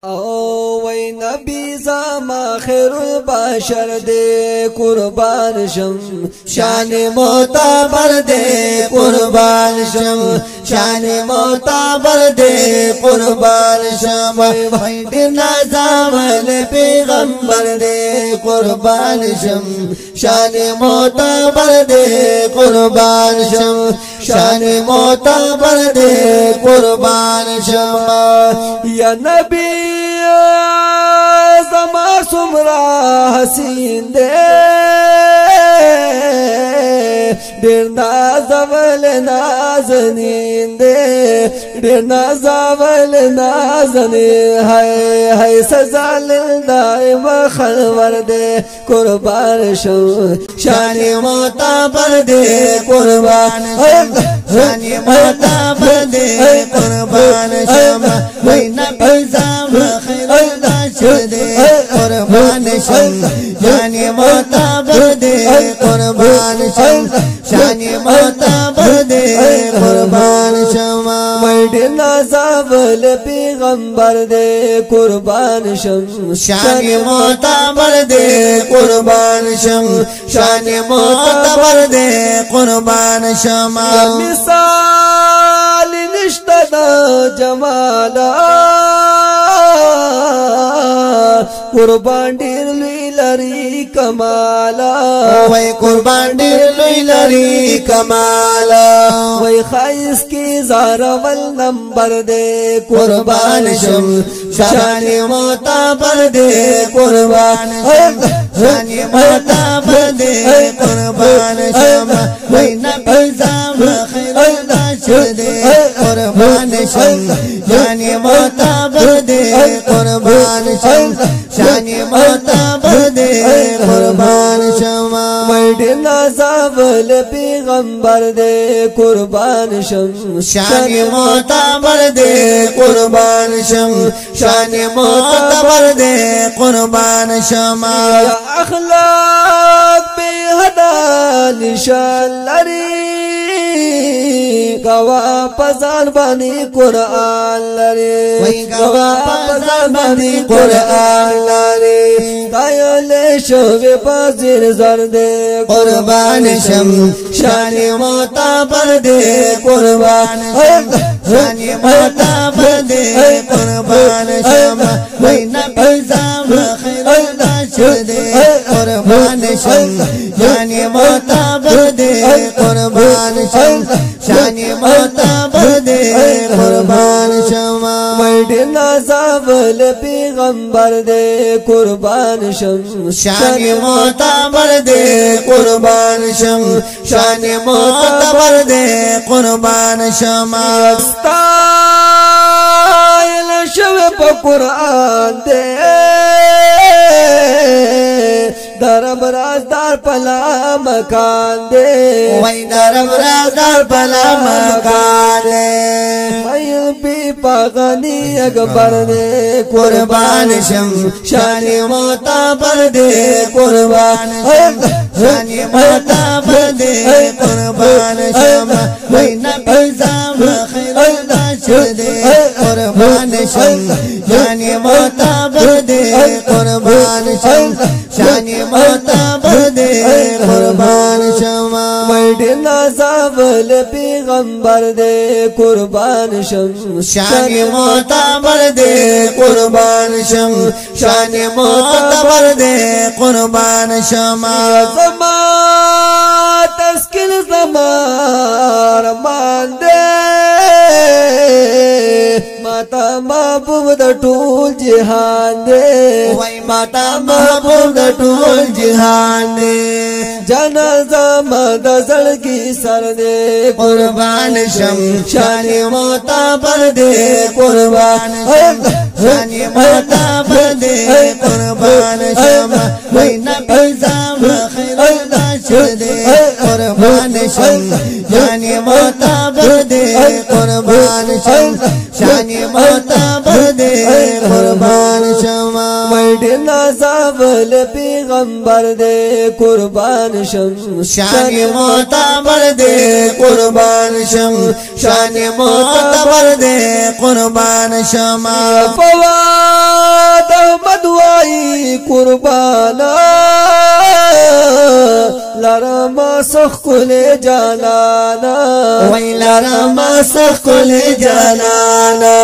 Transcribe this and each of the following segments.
او وی نبی زما خیر البشر دے قربان شم شان معتبر دے قربان شم شان معتبر دے قربان شم وی نازول پیغمبر دے قربان شم شان معتبر دے قربان شم شان معتبر دے قربان شم یا نبی زما سمرا حسین دے ډیر نازول نازنین دے ډیر نازول نازنین ہے سزا للدائم خلور دے قربان شم شان معتبر دے قربان شان معتبر دے قربان شم وی نبی زما خیر البشر دے قربان شم شان معتبر دے قربان شم شان معتبر دے قربان شم وی نازول پیغمبر دے قربان شم شان معتبر دے قربان شم شان معتبر دے قربان شم مثال نشتا دا جمالا قربان ډیر لوی لري کمالا وای قربان ډیر لوی لري کمالا وای خایس کی زارول نمبر دے قربان شم شان معتبر دے قربان شان معتبر دے قربان شم وای نبی زما خیر البشر دے قربان شم شان معتبر دے قربان شم شان معتبر دے قربان شم وی نازول پیغمبر دے قربان شم شان معتبر دے قربان شم شان معتبر دے قربان شم اخلاق بے حدا نشان لري گوا پزان بانی قرآن لري گوا پزان بانی قرآن لري دایل شوی پازیر زرد قربان شم شان معتبر دے قربان شان معتبر دے قربان شم وی نبی زما خیر البشر دے قربان شم شان معتبر دے قربان شم شان معتبر دے قربان شم وی نازول پیغمبر دے قربان شم شان معتبر دے قربان شم شان معتبر دے قربان شم استایل شو په قرآن دے درب رازدار پلا مکان دے وی درب رازدار پلا مکان دے وی بی پاغنی اکبر دے قربان شم شان معتبر دے قربان شان معتبر دے قربان شم وی نبی زما خیر البشر دے قربان شم شان معتبر دے قربان شم شان معتبر دے قربان شم وی نازول پیغمبر دے قربان شم شان معتبر دے قربان شم شان معتبر دے قربان شم زما تسکین زما رمان دے ماتا محبوب د ټول جهان دے وای ماتا محبوب د ټول جهان دے جنازه مد زړګي سر دے قربان شم شان معتبر دے قربان شان معتبر دے قربان شم وی نبی زما خیر البشر دے قربان شم شان معتبر دے قربان شم شان معتبر دے قربان شم وی نازول پیغمبر دے قربان شم شان معتبر دے قربان شم شان معتبر دے قربان شم قربانا لرما سخل جانانا وی لرما سخل جانانا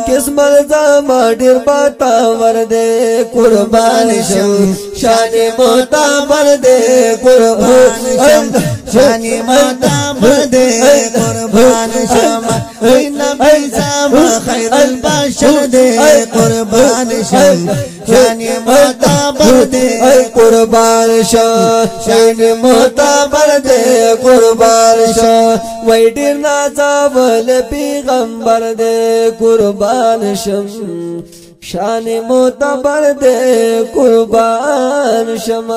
قسمت زما ډیر باتاور دے قربان شم شان معتبر دے قربان شم شان معتبر دے قربان شم وی نبی زما خیر البشر دے قربان شم شان معتبر دے قربان شم شان معتبر دے قربان شم وی ډیر نازول پیغمبر دے قربان شم شان معتبر دے قربان شم